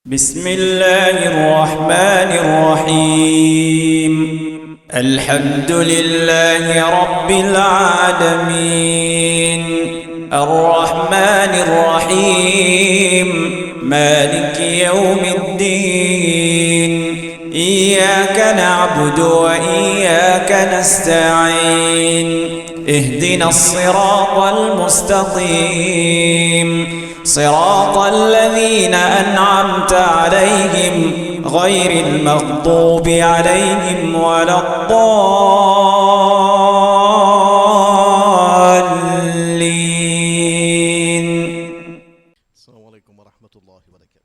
بسم الله الرحمن الرحيم الحمد لله رب العالمين الرحمن الرحيم مالك يوم الدين إياك نعبد وإياك نستعين اهدنا الصراط المستقيم صراط الذين أنعمت عليهم غير المغضوب عليهم ولا الضالين. السلام عليكم ورحمة الله وبركاته.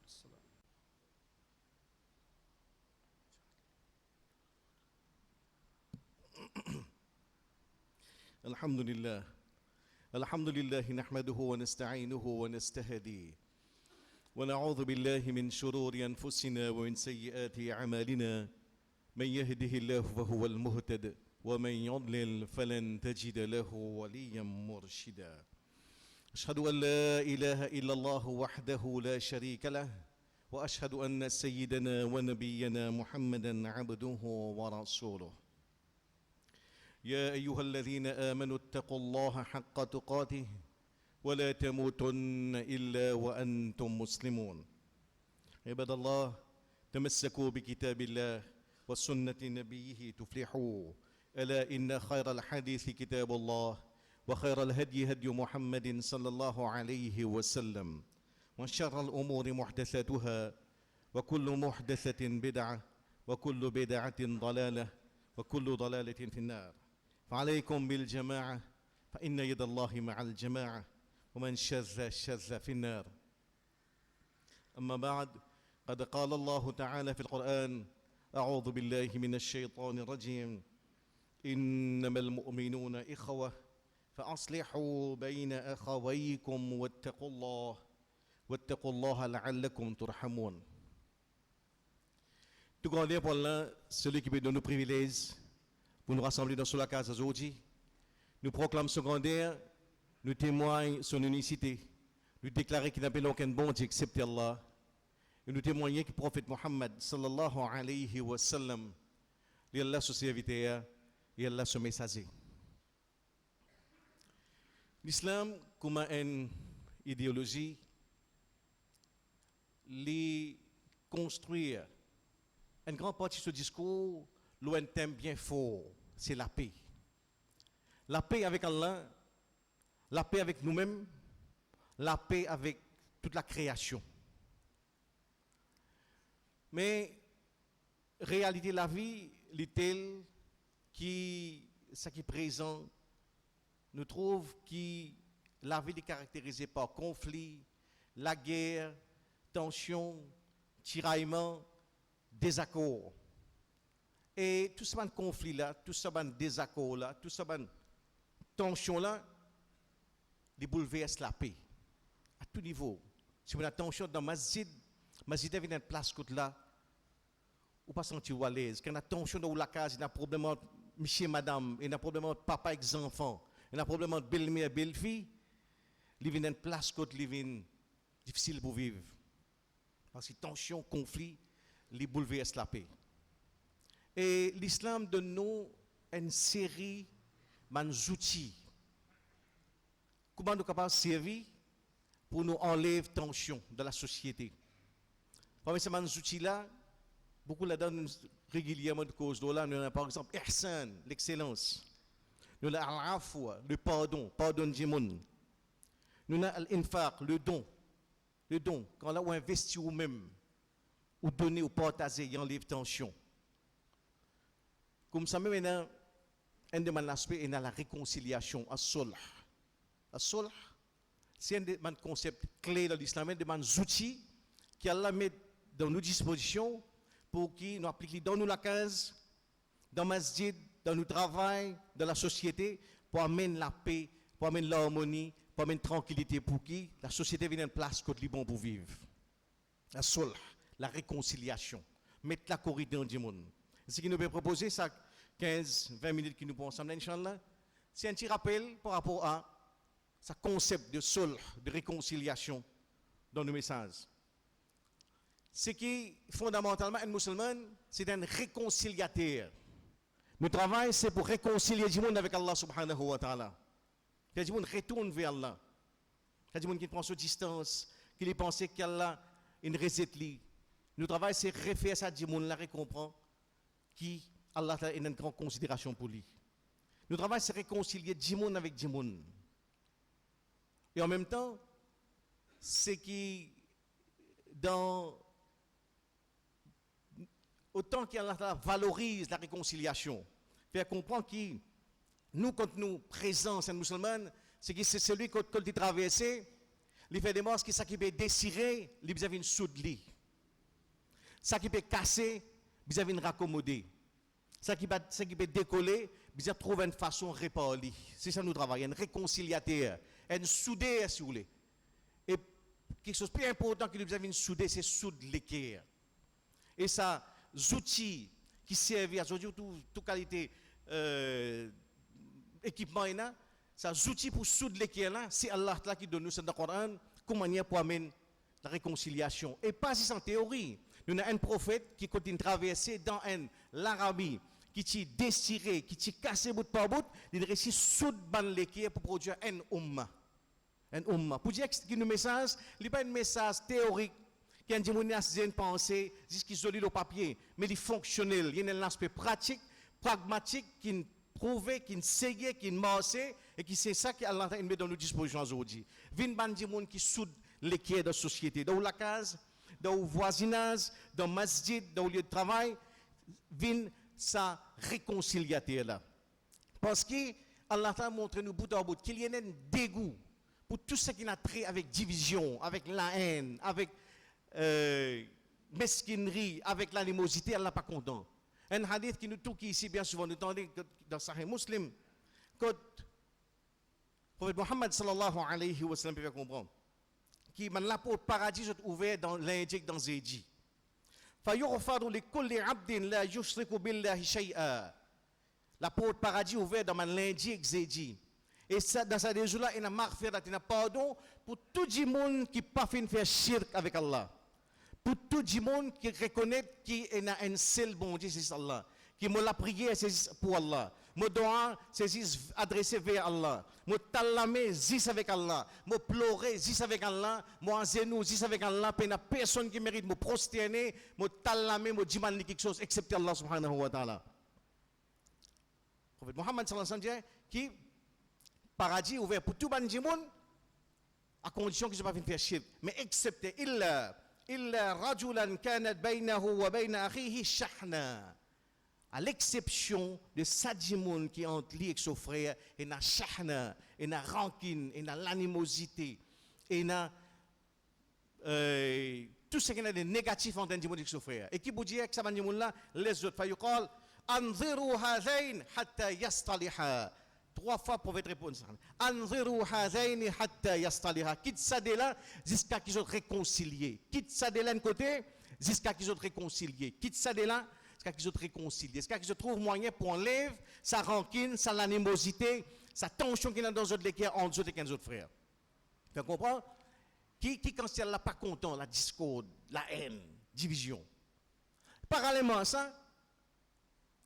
الحمد لله نحمده ونستعينه ونستهديه ونعوذ بالله من شرور أنفسنا ومن سيئات أعمالنا. من يهده الله فهو المهتد ومن يضلل فلن تجد له وليا مرشدا. أشهد أن لا إله إلا الله وحده لا شريك له وأشهد أن سيدنا ونبينا محمدا عبده ورسوله. يا أيها الذين آمنوا اتقوا الله حق تقاته ولا تموتن إلا وأنتم مسلمون. عباد الله، تمسكوا بكتاب الله وسنة نبيه تفلحوا. ألا إن خير الحديث كتاب الله وخير الهدي هدي محمد صلى الله عليه وسلم وشر الأمور محدثاتها وكل محدثة بدعة وكل بدعة ضلالة وكل ضلالة في النار. فعليكم بالجماعة فإن يد الله مع الجماعة ومن شذ شذ في النار. أما بعد، قد قال الله تعالى في القرآن: أعوذ بالله من الشيطان الرجيم إنما المؤمنون إخوة فأصلحوا بين أخويكم واتقوا الله لعلكم ترحمون. Tout grand pour Allah, celui qui peut donner nos privilèges pour nous rassembler dans la case aujourd'hui. Nous proclamons secondaire, nous témoignons son unicité, nous déclarons qu'il n'y a pas aucun bon Dieu excepté Allah. Et nous témoignons que le prophète Mohammed sallallahu alayhi wa sallam, il est Allah son serviteur et Allah son messager. L'islam, comme une idéologie, les construire une grande partie de ce discours, un thème bien fort, c'est la paix. La paix avec Allah, la paix avec nous-mêmes, la paix avec toute la création. Mais réalité de la vie, est telle ce qui est présent, nous trouve que la vie est caractérisée par conflit, la guerre, tension, tiraillement, désaccord. Et tout ce conflit-là, tout ce désaccord-là, tout ce tension-là, il bouleverse la paix à tout niveau. Si vous avez tension dans masjid est une place côté là, ou pas sentir à l'aise. Quand on a tension dans la case, il y a un problème entre monsieur et madame, il y a un problème entre papa et les enfants, il y a un problème entre belle-mère et belle-fille, il y a une place côté difficile pour vivre. Parce que tension, conflit, il bouleverse la paix. Et l'islam donne nous une série d'outils. Comment nous sommes capables de servir pour nous enlever la tension de la société. Parmi ces outils-là, beaucoup là-dedans régulièrement de cause de là, nous avons par exemple ihsan, l'excellence. Nous avons al-afwa, le pardon du monde. Nous avons l'infaq, le don. Quand là, on investit ou même, ou donner ou partager, il enlève tension. Comme ça, maintenant, un de mes aspects est dans la réconciliation, as-sulh. As-sulh, c'est un des concepts clés de l'islam, un des outils qu'Allah met dans nos dispositions pour qu'ils nous appliquent dans nos case, dans le masjid, dans nos travail, dans la société, pour amener la paix, pour amener l'harmonie, pour amener la tranquillité, pour que la société vienne en place côté libre pour vivre. As-sulh, la réconciliation, mettre la corridor du monde. Ce qui nous peut proposer, ça 15-20 minutes qui nous prend ensemble, Inch'Allah, c'est un petit rappel par rapport à ce concept de sulh, de réconciliation dans nos messages. c'est que fondamentalement, un musulman, c'est un réconciliateur. Notre travail, c'est pour réconcilier du monde avec Allah subhanahu wa ta'ala. Que du monde retourne vers Allah. Que du monde qui prend sa distance, qui pense qu'Allah est une recette. Notre travail, c'est refaire ça du monde, la comprend qui Allah a une grande considération pour lui. Notre travail, c'est réconcilier du monde avec du monde. Et en même temps, c'est qui, dans autant qu'Allah valorise la réconciliation, faire comprendre que nous, quand nous présents, c'est musulmans, c'est que c'est celui qui a traversé, il fait des morts, qui peut désirer, il a une soude. Ça qui peut casser, il a une raccommodée. Ça qui peut décoller, il a trouvé une façon de réparer. C'est ça nous travaillons, un réconciliateur, un soudé, si vous voulez. Et quelque chose de plus important que nous avons une soudée, c'est soude l'équerre. Et ça, outils qui servent à toute qualité équipement, ça outils pour souder l'équerre, c'est Allah qui donne nous dans le Coran, comme manière pour amener la réconciliation. Et pas juste en théorie. Nous avons un prophète qui continue de traverser dans l'Arabie, qui t'y déchiré, qui t'y cassé bout par bout, il réussit soude ban l'équerre pour produire un umma. Un umma. Pour dire que le message, il n'est pas un message théorique, qui a une pensée, qui est solide au papier, mais il est fonctionnel. Il y a un aspect pratique, pragmatique, qui prouve, qui sait, qui marche, et qui c'est ça qu'Allah met dans nos dispositions aujourd'hui. Vin ban di monde qui soude l'équerre de la société, dans la case, dans le voisinage, dans le masjid, dans le lieu de travail, vin sa réconciliateur là. Parce que Allah a montré nous bout à bout qu'il y a un dégoût pour tout ce qui a trait avec division, avec la haine, avec mesquinerie, avec l'animosité, Allah n'est pas content. Un hadith qui nous touche ici bien souvent, nous entendons dans Sahih Muslim, que le prophète Muhammad sallallahu alayhi wa sallam peut comprendre, qui man la porte paradis est ouvert dans l'indique dans Zédi. فَيُغْفَرُ لِكُلِّ عَبْدٍ لَا يُشْرِكُ بِاللَّهِ شَيْئًا. La porte paradis ouvert dans l'indique Zédi. Et ça, dans ce jour-là, il y a marfirat, il y a pardon pour tout le monde qui n'a pas fait faire shirk avec Allah. Pour tout le monde qui reconnaît qu'il y a un seul bon Dieu, c'est Allah. Qui me la prière, c'est pour Allah. Mon doigt, c'est adressé vers Allah. Mon talamé, c'est avec Allah. Mon pleurer, c'est avec Allah. Mon genou, c'est avec Allah. Il n'y a personne qui mérite de me prosterner. Mon talamé, mon demander quelque chose, excepté Allah subhanahu wa ta'ala. Le prophète Muhammad sallallahu alayhi wa sallam dit, qui paradis ouvert pour tout le monde, à condition que je ne vais pas faire shirk. Mais excepté, إلا رجلا كانت بينه وبين أخيه شحنة. À l'exception de Sadimoun qui est entre lui et son frère, il y a shahna, il y a rancune, il y a l'animosité, il y a tout ce qui est négatif entre Sadimoun et son frère. Et qui vous dit que ça va dire là, les autres, فيقال أنظروا هذين حتى يصطلحا. 3 fois pour votre réponse. Anziru hazaini hatta yastaliha. Quitte ça de là jusqu'à qu'ils soient réconciliés. Quitte ça de là d'un côté jusqu'à qu'ils soient réconciliés. Quitte ça de là jusqu'à qu'ils soient réconciliés. Jusqu'à qu'ils se trouvent moyen pour enlever sa rancune, sa animosité, sa tension qu'il y a dans les autres entre eux et les autres frères. Tu comprends? Qui quand elle n'est pas content, la discorde, la haine, division. Parallèlement à ça,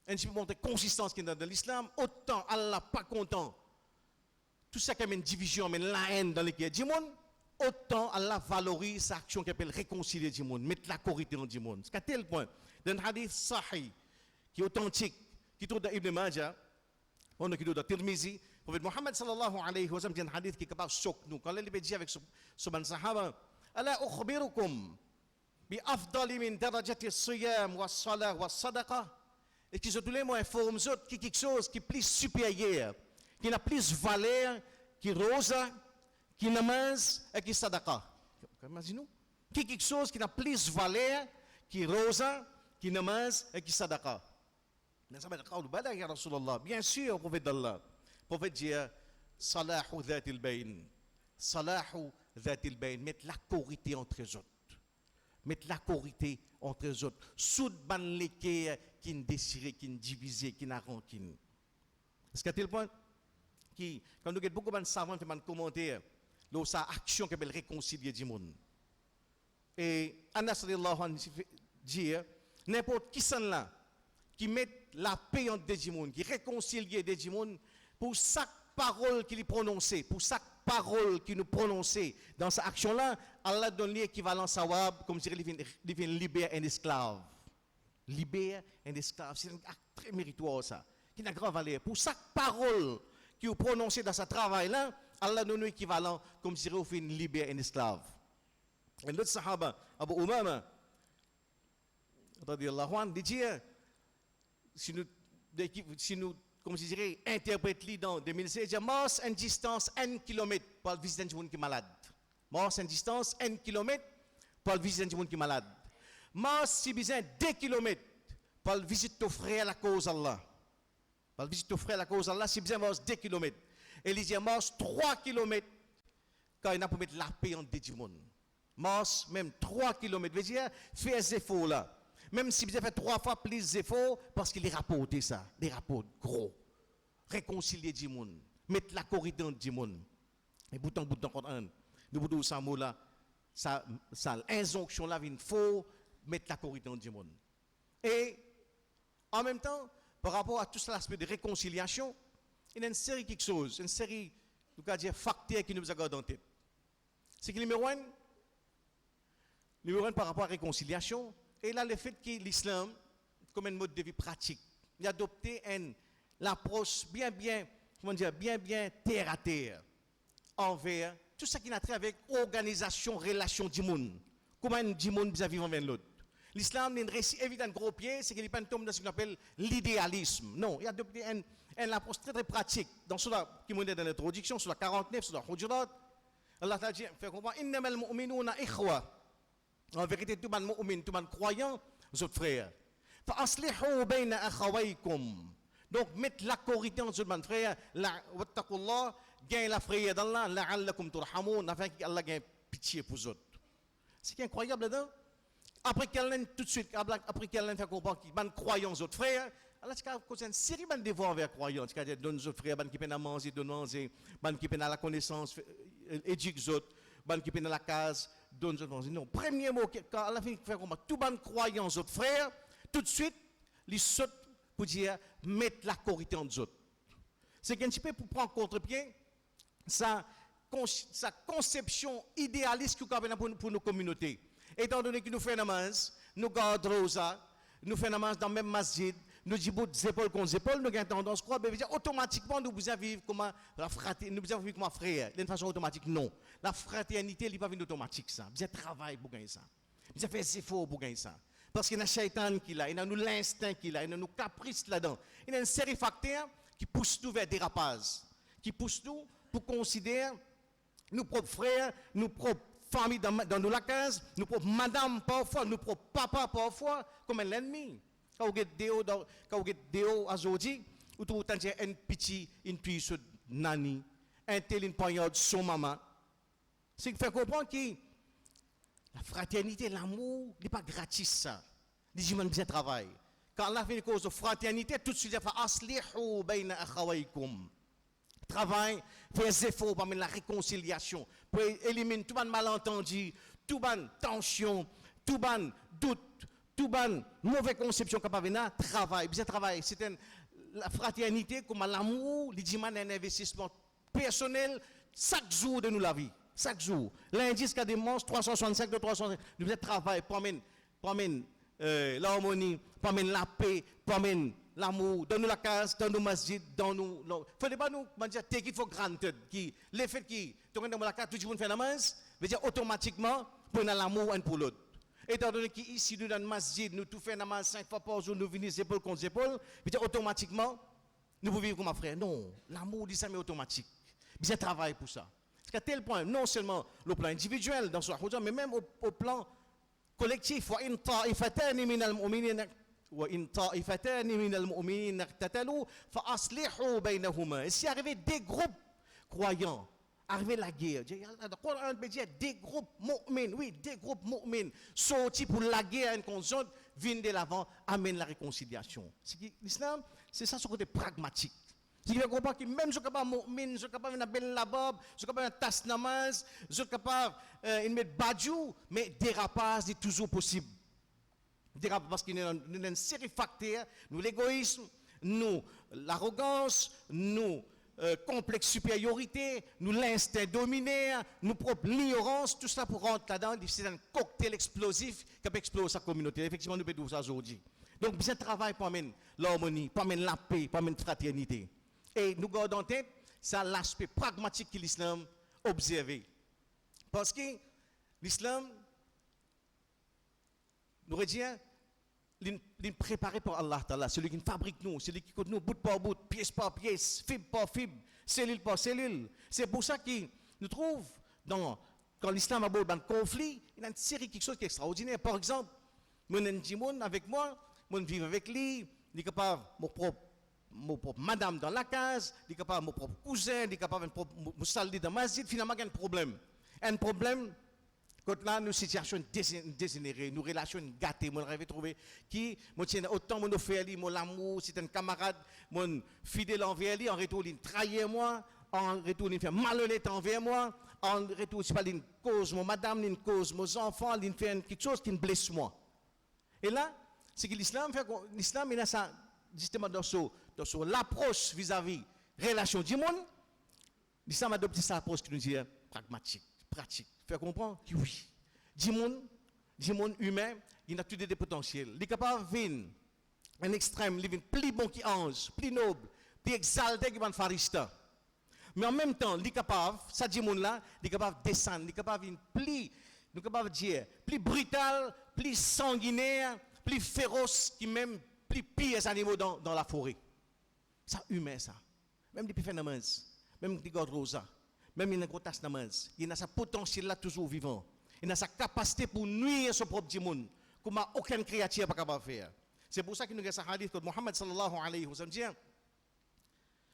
un petit peu montrer consistance qui est dans l'islam, autant Allah pas content. Tout ça qui amène division, amène la haine dans les cœurs du monde, autant Allah valorise sa action qui appelle réconcilier du monde, mettre la corité dans le monde. C'est à tel point, dans un hadith sahih, qui est authentique, qui trouve dans Ibn Majah, on qui trouve dans Tirmizi, le prophète Muhammad sallallahu alayhi wa sallam dit un hadith qui est capable de choquer nous. Quand il dit avec son sahaba, Ala ukhbirukum bi afdali min darajati as-siyam wa as-salah wa as-sadaqah. Et qui se tous les mots informent autres qui quelque chose qui est plus supérieur, qui n'a plus valeur, qui rosa, qui namaz et qui sadaqa. Imaginez-nous. Qui quelque chose qui n'a plus valeur, qui rosa, qui namaz et qui sadaqa. Bien sûr, le prophète d'Allah. Le prophète dit Salahu dhatil bayn. Salahu dhatil bayn. Mettre la corité entre les autres. Mettre la corité entre les autres. Soud ban l'équerre qui ne désiré, qui ne divisé, qui n'a rancune. Est-ce qu'à tel point qui, quand nous avons beaucoup de savants qui m'ont commenté, sa action qui appelle réconcilier du monde. Et Anas radiyallahu anhu dit, n'importe qui s'en là, qui met la paix entre des gens, qui réconcilie des gens, pour chaque parole qu'il prononçait, pour chaque parole qu'il nous prononçait dans cette action-là, Allah donne l'équivalent sawab, comme si il vient libérer un esclave. Libérer un esclave, c'est un acte très méritoire ça, qui n'a grande valeur. Pour chaque parole qu'il vous prononcez dans ce travail-là, Allah donne l'équivalent, comme si il vient libérer un esclave. Un autre sahaba, Abu Umama, radiyallahu anhu, dit, si nous comme je dirais, interprète-le dans 2016, il y a marche en distance 1 km pour visiter un gens qui est malade. Marche en distance 1 km pour visiter un gens qui est malade. Marche si besoin 2 km pour visiter ton frère à la cause Allah. Pour visiter ton frère à la cause Allah, si besoin marche 2 km. Et il dit marche 3 km quand il a pour mettre la paix entre des gens. Marche même 3 km, veut dire faire des efforts là. Même si vous avez fait 3 fois plus d'efforts, parce qu'il est rapporté ça, des rapports gros. Réconcilier du monde, mettre la corridor du monde. Et bouton, nous boutons ça mot là, ça injonction là, il faut mettre la corridor du monde. Et en même temps, par rapport à tout l'aspect de réconciliation, il y a une série de quelque chose, une série de facteurs qui nous regardent en tête. C'est que numéro un par rapport à la réconciliation, et là, le fait que l'islam, comme un mode de vie pratique, il a adopté l'approche bien terre à terre envers tout ce qui a trait avec organisation, relation du monde. Comment du monde vis-à-vis de l'autre. L'islam a un récit évident de gros pied, c'est qu'il n'est pas tombe dans ce qu'on appelle l'idéalisme. Non, il a adopté une approche très pratique. Dans cela qui est dans l'introduction, sur la 49, sur la Hujurat, Allah t'a dit, fait comprendre, innamal mu'minuna ikhwa. En vérité, tout le monde croyant, nos frères. فَأَصْلِحُوا بَيْنَ أَخَوَيْكُمْ. Donc, mettre la corrida entre nos frères, وَاتَّقُوا اللَّهَ, gagne la frère d'Allah, لَعَلَّكُمْ تُرْحَمُونَ, afin qu'Allah gagne pitié pour vous autres. C'est incroyable là-dedans. Après qu'Allah, tout de suite, après qu'Allah fait comprendre qu'il y a des croyants aux autres frères, Allah a causé une série de devoirs envers les croyants. Il a donné aux autres frères, qui peuvent manger, qui peuvent la connaissance, éduquer les autres. Qui peuvent la case, donne non. Premier mot, quand Allah fait comprendre, tout le monde croyant aux autres frères, tout de suite, ils sautent pour dire, mettre la corrida entre eux. C'est qu'un petit peu pour prendre contre-pied, sa conception idéaliste qu'il y a pour nos communautés. Étant donné que nous faisons namaz, nous gardons rosa, nous faisons namaz dans le même masjid, nous disons épaules contre épaules, nous avons tendance à croire, mais automatiquement nous besoin vivre comme la fraternité, nous besoin vivre comme un frère. D'une façon automatique, non. La fraternité, elle n'est pas une automatique, ça. Nous avons travail pour gagner ça. Nous avons fait des efforts pour gagner ça. Parce qu'il y a un shaitan qui l'a, il y a l'instinct qui l'a, il y a nos caprices là-dedans. Il y a une série de facteurs qui poussent nous vers des rapaces, qui poussent nous pour considérer nos propres frères, nos propres familles dans nos lacases, nos propres madame parfois, nos propres papas parfois, comme un ennemi. Quand vous avez des aujourd'hui, vous avez un petit, une puissance nani, un tel, une période, son maman. C'est qu'il fait comprendre que la fraternité, l'amour, n'est pas gratis ça. Les gens bien travail. Quand Allah fait une cause de fraternité, tout de suite, il fait aslihu bayna akhawaykum. Travail, faire des efforts pour la réconciliation, pour éliminer tout le malentendu, tout le tension, tout le doute, tout le mauvaise conception capable de travail. Bien travail, c'est la fraternité comme l'amour, il demande un investissement personnel chaque jour de nous la vie. Chaque jour. L'indice qu'a des monstres 365 de 365. Nous devons travailler pour amener l'harmonie, pour amener la paix, pour amener l'amour dans la case, dans nos masjids, dans nous. Il ne faut pas nous dire take it for granted. L'effet qui, dans la case, tout le monde fait la masse, veut dire automatiquement, pour l'amour un pour l'autre. Étant donné qu'ici, nous, dans le masjid, nous tout faisons la masse 5 fois par jour, nous venons épaule contre épaule, veut dire automatiquement, nous pouvons vivre comme un frère. Non, l'amour, dit ça, mais automatique. Bien travail pour ça. Parce qu'à tel point, non seulement le plan individuel dans ce hadith, mais même au plan collectif. وَإِن طَائِفَتَانِ مِنَ الْمُؤْمِنِينَ اقْتَتَلُوا فَأَصْلِحُوا بَيْنَهُمَا. Et si arrivé des groupes croyants, arrivé la guerre, le Coran peut dire des groupes mu'min, oui, des groupes mu'min, sortis pour la guerre en conscience, viennent de l'avant, amènent la réconciliation. L'islam, c'est ça son côté pragmatique. Si vous comprenez que même je suis capable de mu'min, je suis capable de belle labab, je suis capable de tasse namaz, je suis capable de mettre badjou, mais dérapage est toujours possible. Dérapage parce qu'il y a une série de facteurs, nous l'égoïsme, nous l'arrogance, nous complexe supériorité, nous l'instinct dominé, nous propre l'ignorance, tout ça pour rentrer là-dedans, c'est un cocktail explosif qui peut exploser sa communauté. Effectivement, nous pouvons dire ça aujourd'hui. Donc, besoin de travail pour amener l'harmonie, pour amener la paix, pour amener la fraternité. Et nous gardons en tête, c'est l'aspect pragmatique que l'islam observe. Parce que l'islam, nous redisons, il préparé par Allah Ta'ala, celui qui fabrique nous, celui qui compte nous bout par bout, pièce par pièce, fibre par fibre, cellule par cellule. C'est pour ça que nous trouvons, quand l'islam aborde un conflit, il y a une série de choses qui est extraordinaire. Par exemple, mon Ndjimoun avec moi, mon vivre avec lui, il est capable, mon propre madame dans la case, il est capable, mon propre cousin, il est capable de me saluer dans ma masjid, finalement, il y a un problème. Un problème, quand là, nous situation dégénérée, nos relations gâtées, mon rêve trouvé, qui, moi, tiens, autant mon offert, mon l'amour, c'est un camarade, mon fidèle envers lui, en retour, il trahit moi, en retour, il fait malhonnête envers moi, en retour, c'est pas une cause, mon madame, une cause, mes enfants, il fait quelque chose qui me blesse moi. Et là, c'est que l'islam fait, l'islam, il a ça, justement, dans l'approche vis-à-vis relation du monde, l'islam a adopté cette approche qui nous dit pragmatique, pratique. Faire comprendre que oui, du monde humain, il a tout des potentiels. Il est capable de venir un extrême, il est plus bon qui ange, plus noble, plus exalté que un pharisien. Mais en même temps, il est capable, ça dit monde là, il est capable de descendre, il est capable de plus, nous capable de dire, plus brutal, plus sanguinaire, plus féroce, qui même plus pire animaux dans la forêt. Ça humain ça. Même des phénomènes, même des gardes rosa. Même il y a un tas namaz, il a sa potentiel là toujours vivant. Il a sa capacité pour nuire son propre monde, comme aucune créature n'est capable de faire. C'est pour ça que nous avons ce hadith que Muhammad sallallahu alayhi wa sallam dit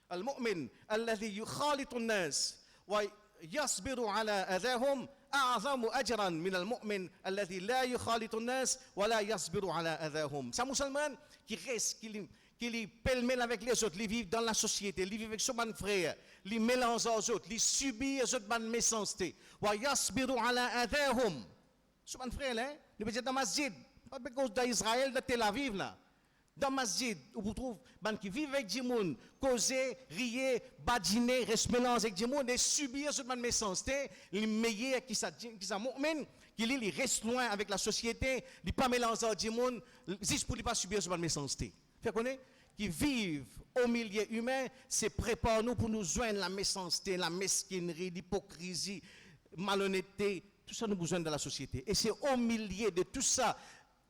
Al-mu'min alladhi yukhalitu an-nas wa yasbiru ala adahum a'zamu ajran min al-mu'min alladhi la yukhalitu an-nas wa la yasbiru ala adahum. C'est un musulman qui reste, qui est pêle-mêle avec les autres, ils vivent dans la société, ils vivent avec son frère, ils mélangent aux autres, ils subissent les autres méchanceté. Wa yasbiru ala adahum. Son frère là, il peut être dans masjid, pas à cause d'Israël, de Tel Aviv là. Dans masjid, où vous trouvez qui vivent avec des gens, causer, rier, badiner, rester mélangés avec des gens et subir cette méchanceté, les meilleurs qui sont mu'min, qui restent loin avec la société, ils ne pas mélanger avec des gens, juste pour ne pas subir cette méchanceté. Fait connaître qui vivent au milieu humain, c'est prépare nous pour nous joindre la méchanceté, la mesquinerie, l'hypocrisie, malhonnêteté, tout ça nous besoin de la société. Et c'est au milieu de tout ça,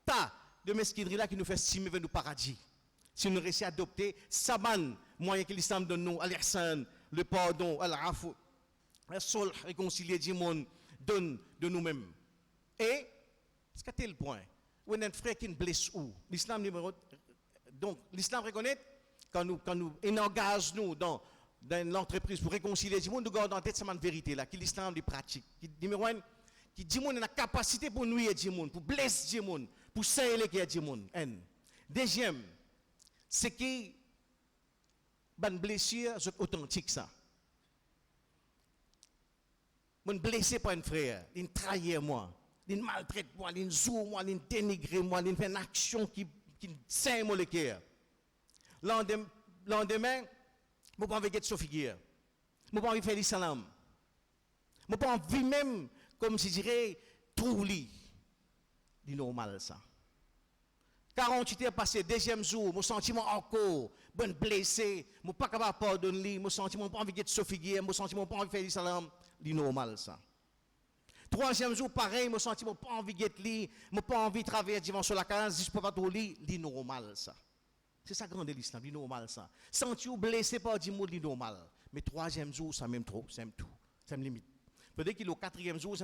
tas de mesquinerie là qui nous fait estimer vers le paradis. Si nous réussissons à adopter saban, moyen que l'islam donne nous, al-ihsan, le pardon, al-afu, la sulh, réconcilier du monde, donne de nous-mêmes. Et, c'est à tel point, où un frère qui nous blesse où? L'islam numéro. Donc, l'islam reconnaît, quand nous engage nous dans l'entreprise pour réconcilier du monde, nous gardons en tête cette vérité là, que l'islam les pratique. Numéro un, qui dit monde a la capacité pour nuire du monde, pour blesser du monde, pour saigner les du monde. Deuxième, c'est que une blessure c'est authentique ça. Mon blessé par un frère, il trahit moi, il maltraite moi, il joue moi, il dénigre moi, il fait une action qui saigne mon cœur. Lendemain, je n'ai pas envie de se figure. Je n'ai pas envie de faire salam. Je n'ai pas envie même, comme je dirais, trouver. C'est normal ça. 48 heures passées, deuxième jour, mon sentiment encore, bon blessé, je ne suis pas capable de pardonner, mon sentiment pas envie de se figurer, mon sentiment pas envie de faire salam. C'est normal ça. Troisième jour, pareil, mon sentiment pas envie de lire, je pas envie de travailler devant sur la case, je peux pas trop lire, c'est normal ça. C'est ça grande l'islam, c'est normal ça. Sentir blessé par du monde, c'est normal. Mais troisième jour, ça même trop, c'est tout, ça me limite. Peut-être que le quatrième jour,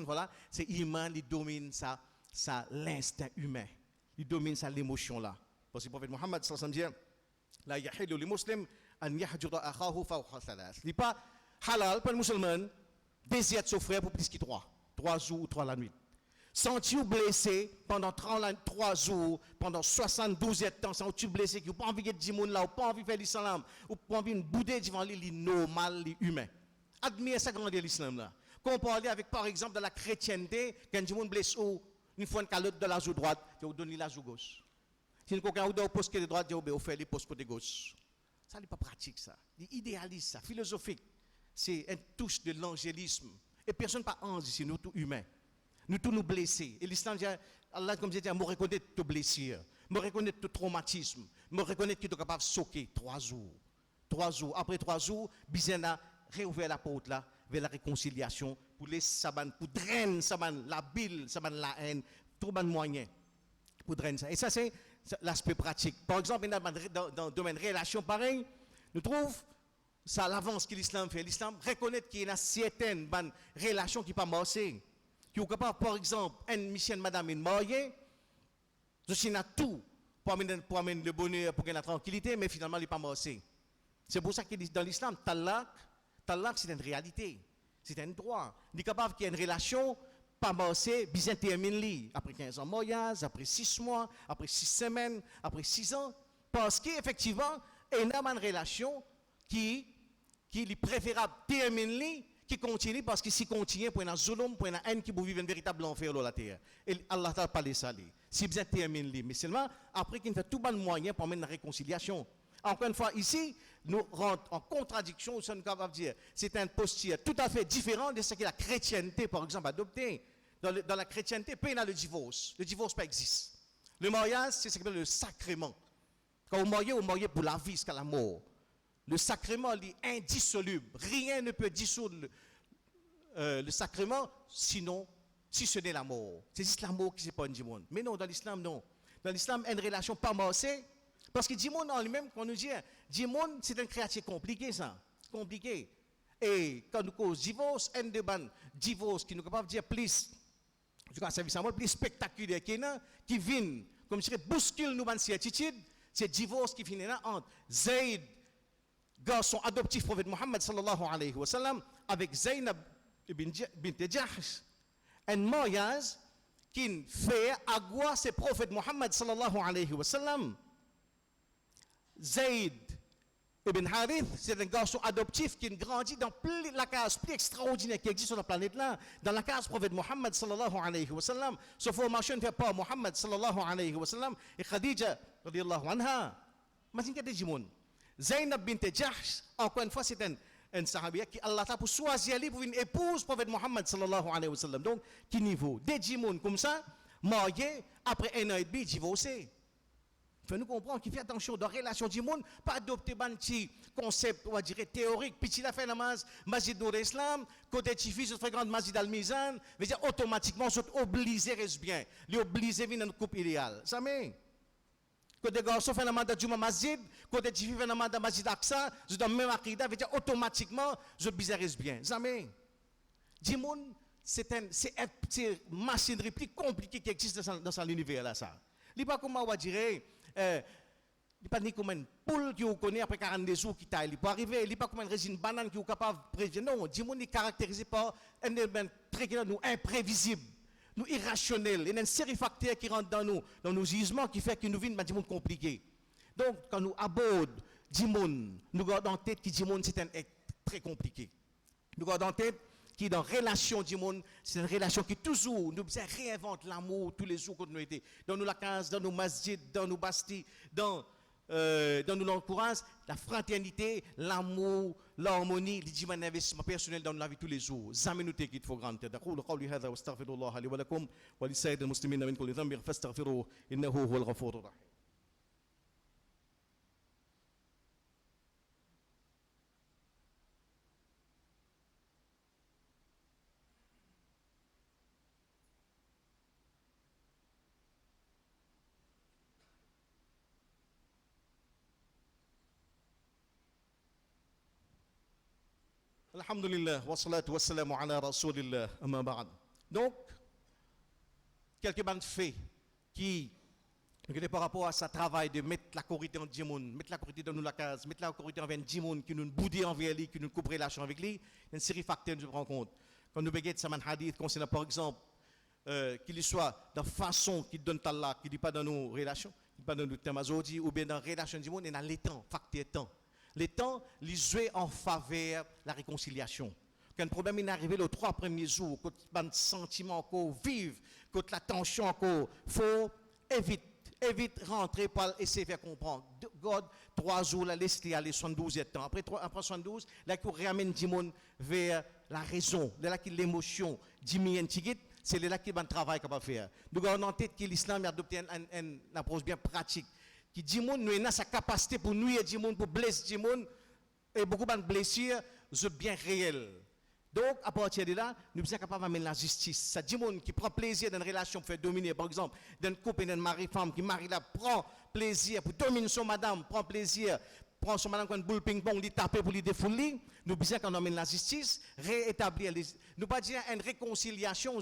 c'est l'humain qui domine ça l'instinct humain. Il domine ça l'émotion là. Parce que le prophète Mohammed sallallahu alayhi wa sallam dit la yahillu li muslim an yahjura akhahu fawqa thalath. Il n'est pas halal pour le musulman désir de son frère pour plus que 3 jours ou 3 la nuit. Senti-vous blessé pendant 33 jours, pendant 72 temps, senti-vous blessé, qui n'ont pas envie de dire là, ou pas envie de faire l'islam, ou pas envie de bouder devant lui, normal, les humain. Admirez ça grandeur l'islam là. Comparé avec, par exemple, de la chrétienté, quand un monde blesse une fois une calotte de la joue droite, tu donnes la joue gauche. Si quelqu'un a poste côté droite, tu fait les postes côté gauche. Ça n'est pas pratique ça. C'est idéaliste ça, philosophique. C'est une touche de l'angélisme. Et personne n'a pas envie ici, nous tous humains. Nous tous nous blessés. Et l'islam dit, Allah comme je dis, me reconnaître tes blessures, me reconnaître tes traumatismes, me reconnaître que tu es capable de soquer 3 jours. 3 jours. Après 3 jours, Bizena réouvert la porte là vers la réconciliation pour les saban, pour drainer saban, la bile, saban, la haine, tout bon moyen pour drainer ça. Et ça c'est l'aspect pratique. Par exemple, dans le domaine de relation pareil, nous trouvons ça l'avance que l'islam fait. L'islam reconnaît qu'il y a certaines relations qui ne sont pas marchées. Qui sont capables, par exemple, un monsieur et madame est marié, je suis à tout pour amener le bonheur, pour gagner la tranquillité, mais finalement, il n'est pas marché. C'est pour ça que dans l'islam, talak, c'est une réalité. C'est un droit. Il est capable qu'il y ait une relation, pas marché, bien terminée. Après 15 ans de mariage, après 6 mois, après 6 semaines, après 6 ans. Parce qu'effectivement, il y a une relation qui est préférable terminer qui continue parce que si continue pour un zulum pour une haine qui vous vivre un véritable enfer sur la terre et Allah t'a parlé ça si bien termine mais seulement après qu'il fait tout bon moyen pour mener la réconciliation. Encore une fois ici nous rentrons en contradiction ce qu'on est capable de dire c'est un posture tout à fait différent de ce que la chrétienté par exemple adopté dans la chrétienté peu il y a le divorce pas existe. Le mariage c'est ce qu'on appelle le sacrement. Quand vous mariez pour la vie jusqu'à la mort. Le sacrement est indissoluble. Rien ne peut dissoudre le sacrement sinon, si ce n'est la mort. C'est juste la mort qui sépare du monde. Mais non, dans l'islam, non. Dans l'islam, il y a une relation pas marchée. Parce que du monde en lui-même, quand on nous dit, du monde, c'est une créature compliquée, ça. Compliqué. Et quand nous causons divorce, un de divorce qui nous est capable de dire plus, en tout cas, service à moi, plus spectaculaire qui vient, comme je dirais, bouscule nous dans cette attitude, c'est divorce qui finit là entre Zayd, garçon adoptif prophète Mohammed sallallahu alayhi wa sallam avec Zainab bint Jahsh un mariage qui fait agua ce prophète Mohammed sallallahu alayhi wa sallam. Zayd ibn Harith c'est un garçon adoptif qui grandit dans la case plus extraordinaire qui existe sur la planète là dans la case prophète Mohammed sallallahu alayhi wa sallam. Sa formation fait par Mohammed sallallahu alayhi wa sallam et Khadija radiyallahu anha. Imagine qu'il y a des gens Zainab bint Jahsh, encore une fois, c'est un sahabia qui Allah t'a pour choisir pour une épouse prophète Mohammed sallallahu alayhi wa sallam. Donc, qui niveau? Des djimoun comme ça, mariés, après 1 an et demi, divorcés. Il faut nous comprendre qu'il fait attention dans la relation djimoun, pas adopter un petit concept, on va dire, théorique. Puis, il a fait namaz, Masjid Nour Islam, côté Tifi, je fais grande Masjid Al-Mizan, veut dire automatiquement, je suis obligé, reste bien. Les obligés viennent dans une coupe idéale. Ça m'est. Quand des garçons font un mandat du masjid, quand des filles font un mandat masjid Aqsa, je donne même akida, veut dire automatiquement, je bizarrise bien. Jamais. Dimoun, c'est une machinerie plus compliquée qui existe dans l'univers là, ça. Il n'est pas comme on va dire, il n'est pas comme une poule qui vous connaît après 42 jours qui taille. Il peut arriver, il n'est pas comme une résine banane qui est capable de prévenir. Non, Dimoun est caractérisé par un élément très imprévisible. Nous irrationnels, il y a une série de facteurs qui rentrent dans nos gisements qui fait que nous vivons dans des mondes compliqués. Donc, quand nous abordons des mondes, nous gardons en tête que des mondes c'est un être très compliqué. Nous gardons en tête que dans la relation du monde, c'est une relation qui toujours nous réinvente l'amour tous les jours que nous étions. Dans nos lacases, dans nos masjids, dans nos bastis, dans nous l'encourage, la fraternité, l'amour, l'harmonie, l'investissement personnel dans la vie tous les jours. Jamais nous qu'il faut grandir. أقول قولي هذا واستغفر الله لي ولكم ولسائر المسلمين من كل ذنب فاستغفروه إنه هو الغفور الرحيم. Alhamdulillah, wa salatu wa salamu ala rasulillah, amma ba'd. Donc, quelques bandes faits qui, par rapport à ce travail de mettre la corité en djimoun, mettre la corité dans nous la case, mettre la corité en djimoun, qui nous boudit envers lui, qui nous coupe relation avec lui, il y a une série de facteurs que nous prenons en compte. Quand nous regardons ce hadith concernant par exemple qu'il soit dans la façon qu'il donne Allah, qui n'est pas dans nos relations, qui n'est pas dans nos thèmes aujourd'hui, ou bien dans la relation du monde, et dans les temps, facteur temps. Les temps, ils jouent en faveur de la réconciliation. Quand le problème est arrivé les 3 premiers jours, quand le sentiment encore vive, quand la tension encore, il faut évite rentrer pour essayer de faire comprendre. God, 3 jours, là, laisse-les aller 72 temps. Après 72, là, il ramène du monde vers la raison, là, l'émotion, c'est là qu'il y a un travail qu'on va faire. Nous avons en tête que l'islam a adopté une approche bien pratique. Qui dit que nous avons sa capacité pour nuire du monde, pour blesser du monde, et beaucoup de blessures, c'est bien réel. Donc, à partir de là, nous sommes capables d'amener la justice. Ça dit monde qui prend plaisir dans une relation pour faire dominer, par exemple, dans une couple et dans une mari-femme, qui marie là, prend plaisir pour dominer son madame, prend plaisir, prend son madame comme une boule ping-pong, lui taper pour lui défouler. Nous besoin qu'on amène la justice, réétablir les. Nous pas dire une réconciliation,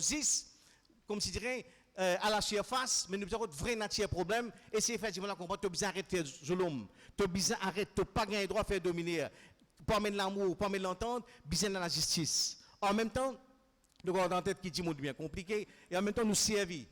comme si dirait, à la surface, mais nous avons un vrai nature problème. Et c'est effectivement comprendre, tu as besoin d'arrêter de faire zulum, tu as besoin d'arrêter, tu n'as pas le droit de faire dominer. Pour amener l'amour, pour amener l'entente, besoin de la justice. En même temps, nous avons en tête qui dit bien compliqué, et en même temps nous servir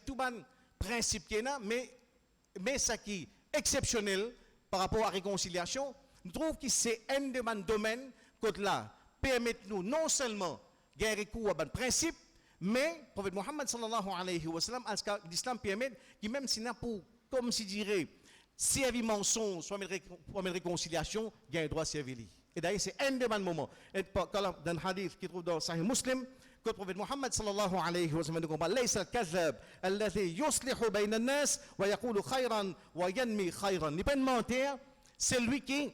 tout le principe qui est là, mais ça qui est exceptionnel par rapport à la réconciliation, nous trouvons que c'est un de mes domaines que là permet nous non seulement de recours à un principe, mais le prophète Mohammed sallallahu alayhi wa sallam, l'islam permet que même si n'a pour, comme si dirait, servir mensonge, soit une réconciliation, il y a un droit à servir. Et d'ailleurs, c'est un des moments. Et dans le hadith qui trouve dans Sahih Muslim, que le prophète Mohammed sallallahu alayhi wa sallam dit ليس الكذاب الذي يصلح بين الناس ويقول خيرا وينمي خيرا. Il n'est pas menteur, c'est lui qui,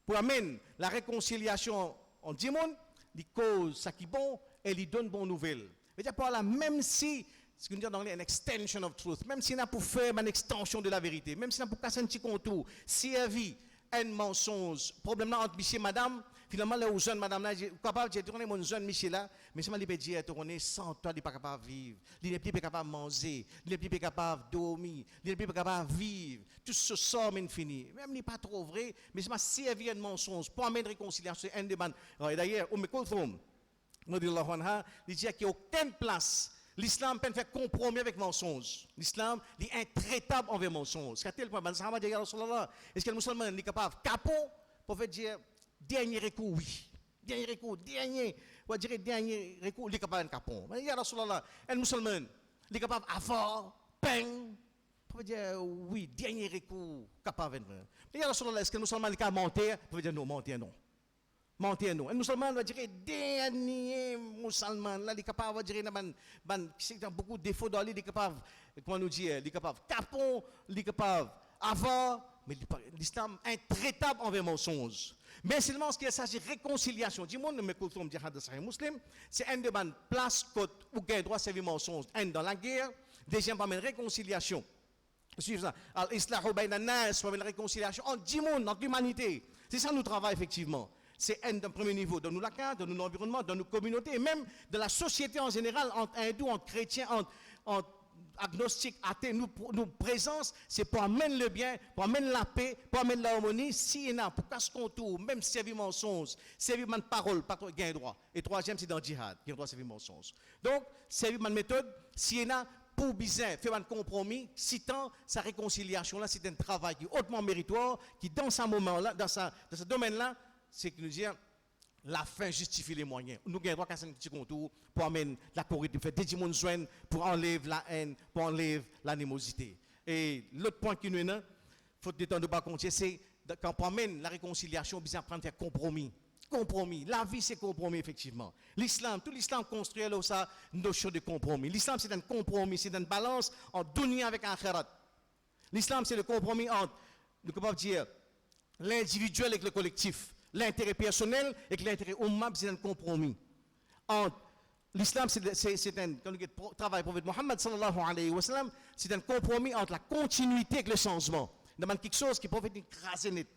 pour amener la réconciliation en dit monde, il cause ça qui est bon et il donne bonne nouvelle. C'est-à-dire par là, même si ce qu'on dit en anglais, une extension of truth. Même s'il n'a pour faire une extension de la vérité, même s'il n'a pour casser un petit contour, si il y a un mensonge, problème là entre monsieur et madame, finalement, là où jeune madame là, capable de tourner mon jeune monsieur là, mais si je peux dire, tourner sans toi, il n'est pas capable de vivre, il n'est plus capable de manger, il n'est plus capable de dormir, il n'est plus capable de vivre, tout ce sort infini. Même n'est pas trop vrai, mais si il y a un mensonge, pour amener réconciliation, c'est un demande. Et d'ailleurs, au Mekolthum, il dit qu'il n'y a aucune place. L'islam peut faire compromis avec mensonge. L'islam est intraitable envers mensonge. À tel point, est-ce que le musulman est capable de capot pour faire dire dernier recours, oui. Dernier recours, dernier recours, il est capable de capot. Mais le musulman est capable d'avoir peine pour dire oui, dernier recours, capable de faire. Mais est-ce que le musulman est capable de mentir pour dire non, mentir non. Mentir nous. Un musulman va dire dernier musulman là, il est capable de dire c'est beaucoup de défauts dans lui, il est capable, comment nous dire, il est capable capon, il est capable avoir, mais l'islam est intraitable envers mensonge. Mais seulement ce qui s'agit de réconciliation. Dis-moi, nous m'écoutons dire de Sahih Muslim, c'est un de mes places où il droit servir mensonge. Un dans la guerre, deuxième par une réconciliation. Suivez ça. Al-Islahu bayna nas, une réconciliation entre du monde, entre l'humanité. C'est ça nous travaillons effectivement. C'est un premier niveau dans nos locaux, dans nos environnements, dans nos communautés, et même dans la société en général, entre hindous, entre chrétiens, entre agnostiques, athées. Nos présences, c'est pour amener le bien, pour amener la paix, pour amener l'harmonie. Si il y a, pour casse qu'on tourne, même servir mensonge, servir ma parole, pas trop gain droit. Et troisième, c'est dans le djihad, qui a droit à servir mensonge. Donc, servir ma méthode, si il y a, pour bien faire un compromis, si tant sa réconciliation là, c'est un travail qui est hautement méritoire, qui dans ce moment-là, dans ce domaine-là, c'est que nous disons, la fin justifie les moyens. Nous avons droit à un petit contour pour amener la corruption, faire des gens joindre pour enlever la haine, pour enlever l'animosité. Et l'autre point qui nous est là, faut de temps de pas compter, c'est quand on amène la réconciliation, on apprendre à faire compromis. Compromis. La vie, c'est compromis, effectivement. L'islam, tout l'islam construit là, ça, une notion de compromis. L'islam, c'est un compromis, c'est une balance entre dunya avec akhirat. L'islam, c'est le compromis entre, nous pouvons dire, l'individuel avec le collectif. L'intérêt personnel et l'intérêt umma, c'est un compromis. L'islam, c'est un travail pour Mohammed sallallahu alayhi wa sallam, c'est un compromis entre la continuité avec le changement. Il y a quelque chose qui peut être écrasé net,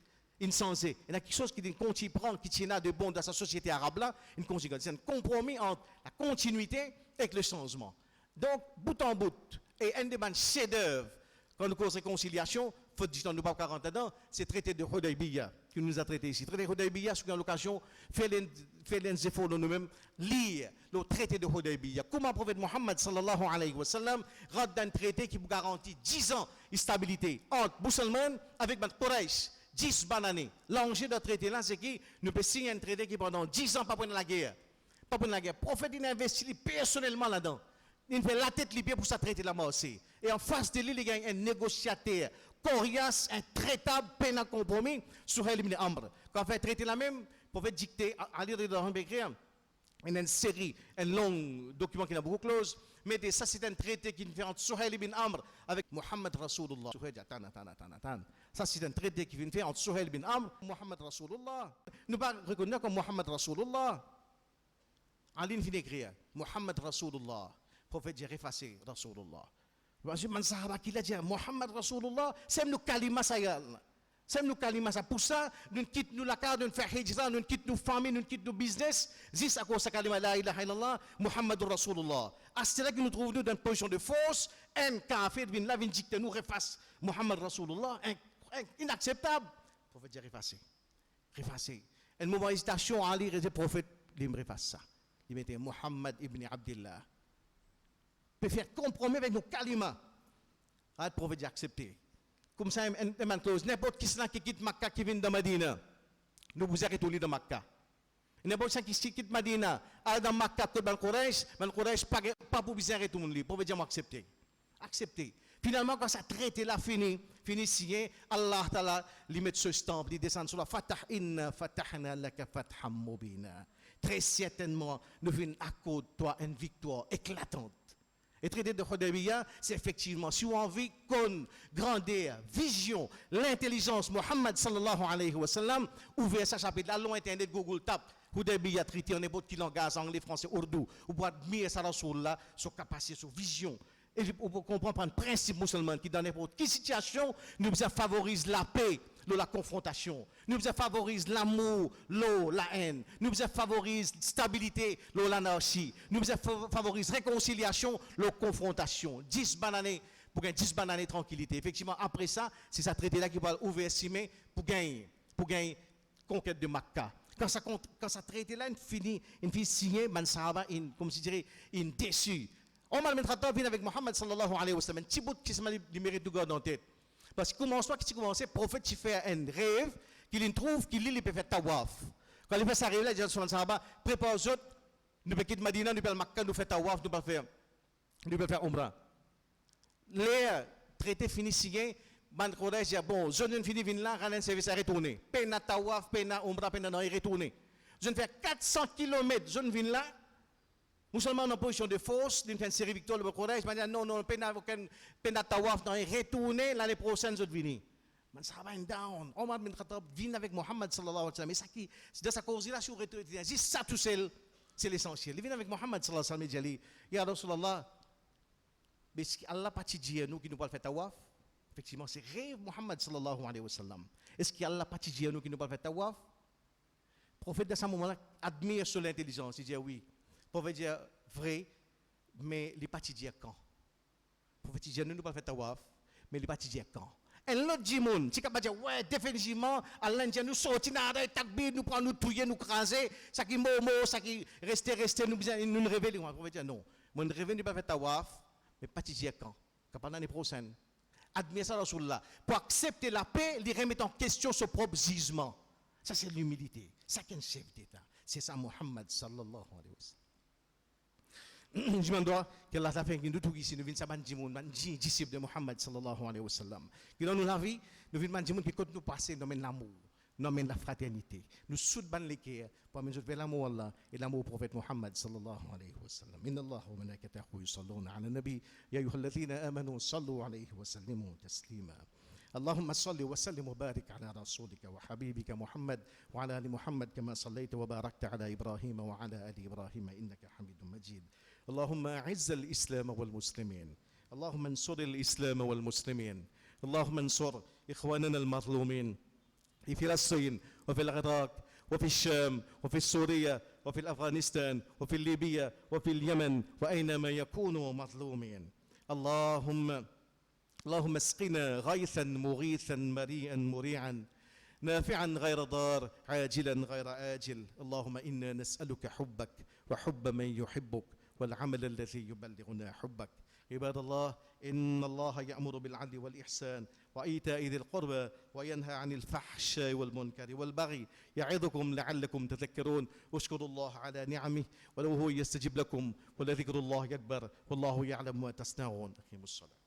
insensé. Il y a quelque chose qui prend, qui tient de bon dans sa société arabe là, une conséquence. C'est un compromis entre la continuité avec le changement. Donc, bout en bout, et un des chefs-d'œuvre, quand nous cause réconciliation, faut dire dans nous pas 40 ans, c'est traité de Hudaybiyah. qui nous a traités ici. Traité de Hudaybiyah, si vous avez l'occasion, faites les efforts de nous-mêmes, lire le traité de Hudaybiyah. Comment le prophète Mohammed sallallahu alayhi wa sallam rentre dans un traité qui vous garantit 10 ans de stabilité entre musulmans avec Quraysh, 10 années. L'enjeu de ce traité-là, c'est que nous pouvons signer un traité qui pendant 10 ans pas prendre la guerre. Pas prendre la guerre. Le prophète il a investi personnellement là-dedans. Il fait la tête libre pour ça traiter la mort aussi. Et en face de lui, il y a un négociateur coriace, intraitable, peine à compromis, sur Ibn Amr. Quand on fait traiter la même, pour faire dicter, à lire dans un écrire, il y a une série, un long document qui a beaucoup de clauses, mais ça c'est un traité qui fait entre Suhail ibn Amr avec Muhammad Rasulullah. Ça c'est un traité qui vient faire entre Suhail ibn Amr et Muhammad Rasulullah. Nous ne pouvons pas reconnaître comme Muhammad Rasulullah. Ali vient écrire Muhammad Rasulullah. Le prophète dit effacé Rasulullah. Parce que man sahaba qui l'a dit Muhammad Rasulullah, c'est nous kalima sayal. C'est nous kalima ça. Pour ça, nous quittons nous la carte, nous faisons hijra, nous quittons nos familles, nous quittons nos business. Juste à cause de kalima la ilaha illallah, Muhammad Rasulullah. À ce là que nous trouvons dans une position de force, un kafir vient là, vient dicter nous refasse Muhammad Rasulullah, inacceptable. Le prophète dit effacé. Un moment d'hésitation, Ali, le prophète, il me refasse ça. Il mettait Muhammad ibn Abdillah. Peut faire compromis avec nos kalima. Le prophète dit accepter. Comme ça, n'importe qui quitte Makkah, qui vient de Madina, nous vous arrêtons de Makkah. N'importe qui quitte Madina, à dans Makkah, que dans le Quraysh, pas pour vous arrêter, le prophète dit accepter. Accepter. Finalement, quand ça traité là, fini signé, Allah Ta'ala, lui met ce stamp, il descend sur la Fatahna laka fatham mubina. Très certainement, nous venons accorder toi une victoire éclatante. Et le traité de Hudaybiyah, c'est effectivement, si vous avez envie qu'on grandeur, vision, l'intelligence, Muhammad sallallahu alayhi wa sallam, ouvrez ce chapitre là, long internet, Google tape, Hudaybiyah traité en n'importe quel langage, anglais, français, ourdou, vous pouvez admirer ça dans là, sur capacité, sur vision. Et vous pouvez comprendre le principe musulman qui, dans n'importe quelle situation, nous favorise la paix, la confrontation. Nous favorise l'amour, la haine. Nous favorise la stabilité, l'anarchie. Nous favorise la réconciliation, la confrontation. 10 bananes pour gagner 10 bananes tranquillité. Effectivement, après ça, c'est ça traité là qui va ouvrir estimer pour gagner conquête de Makkah. Quand ça traité là, il finit signé, comme je dirais, une déçue. Omar bin Khattab vient avec Muhammad sallallahu alayhi wa sallam. Un petit bout qui se mérite de garder en tête. Parce que commence pas que tu commences, le prophète qui fait un rêve, qu'il trouve, qu'il lit, il peut faire tawaf. Quand il fait ça rêve là, il dit sur le sahaba, prépare aux autres, nous pouvons quitter Madina, nous pouvons Makkah, nous faisons tawaf, nous pouvons faire umrah. Les traités finis signé, man Quraysh dit bon, je ne finis là, un service à retourner. Pena tawaf, pena umrah, pena non, retourner. Je ne fais 400 km, je ne viens là. Musulmans en position de force, d'une fin série victoire, le Quraysh, je dis non, pena tawaf, non, retourner l'année prochaine, je vais man sahaba down. Omar bin Khattab vient avec Muhammad sallallahu alayhi wa sallam. Et ça qui, de sa cause là sur retour, juste ça tout seul, c'est l'essentiel. Il vient avec Muhammad sallallahu alayhi wa sallam et dit, ya Rasulallah, mais est-ce qu'Allah pas dit à nous qui nous parle faire tawaf? Effectivement, c'est rêve Muhammad sallallahu alayhi wa sallam. Est-ce qu'Allah pas dit à nous qui nous parle faire tawaf? Le prophète de ce moment-là admire sur l'intelligence. Il dit oui. Le prophète dit vrai, mais il n'est pas dit quand. Le prophète dit nous ne pas faire tawaf, mais il n'est pas dit quand. Et l'autre dit moun, si capable dire ouais définitivement Allah dit nous sortir dans la takbir, nous prendre nous touiller, nous craser, ça qui momo, ça qui rester nous révéler. Le prophète dit non, mon réveil ne pas faire tawaf, mais pas dit quand. Capable l'année prochaine. Admire ça Rasulullah. Pour accepter la paix, il remet en question son propre gisement. Ça c'est l'humilité. Ça qu'un chef d'État. C'est ça Muhammad sallallahu alayhi wa sallam. Je me dois que Allah a fait que nous tous ici, nous venons disciples de Muhammad sallallahu alayhi wa sallam. Que dans nos vies, nous venons dire que quand nous passons, nous mènons l'amour, nous mènons la fraternité. Nous soutenons l'équerre pour mener vers l'amour Allah et l'amour au prophète Muhammad sallallahu alayhi wa sallam. Inna Allah wa malaikatahu yusalluna ala nabi ya ayyuhalladhina amanu sallu alayhi wa sallimu taslima. اللهم صل وسلم وبارك على رسولك وحبيبك محمد وعلى ال محمد كما صليت وباركت على ابراهيم وعلى ال ابراهيم انك حميد مجيد. اللهم اعز الاسلام والمسلمين. اللهم انصر الاسلام والمسلمين. اللهم انصر اخواننا المظلومين في فلسطين وفي العراق وفي الشام وفي سوريا وفي افغانستان وفي ليبيا وفي اليمن واينما يكونوا مظلومين. اللهم اسقنا غيثا مغيثا مريئا مريعا نافعا غير ضار عاجلا غير آجل. اللهم إنا نسألك حبك وحب من يحبك والعمل الذي يبلغنا حبك. عباد الله، إن الله يأمر بالعدل والإحسان وإيتاء ذي القربى وينهى عن الفحشاء والمنكر والبغي يعظكم لعلكم تذكرون. اشكروا الله على نعمه ولو هو يستجب لكم ولذكر الله أكبر والله يعلم ما تصنعون. أقيموا الصلاة.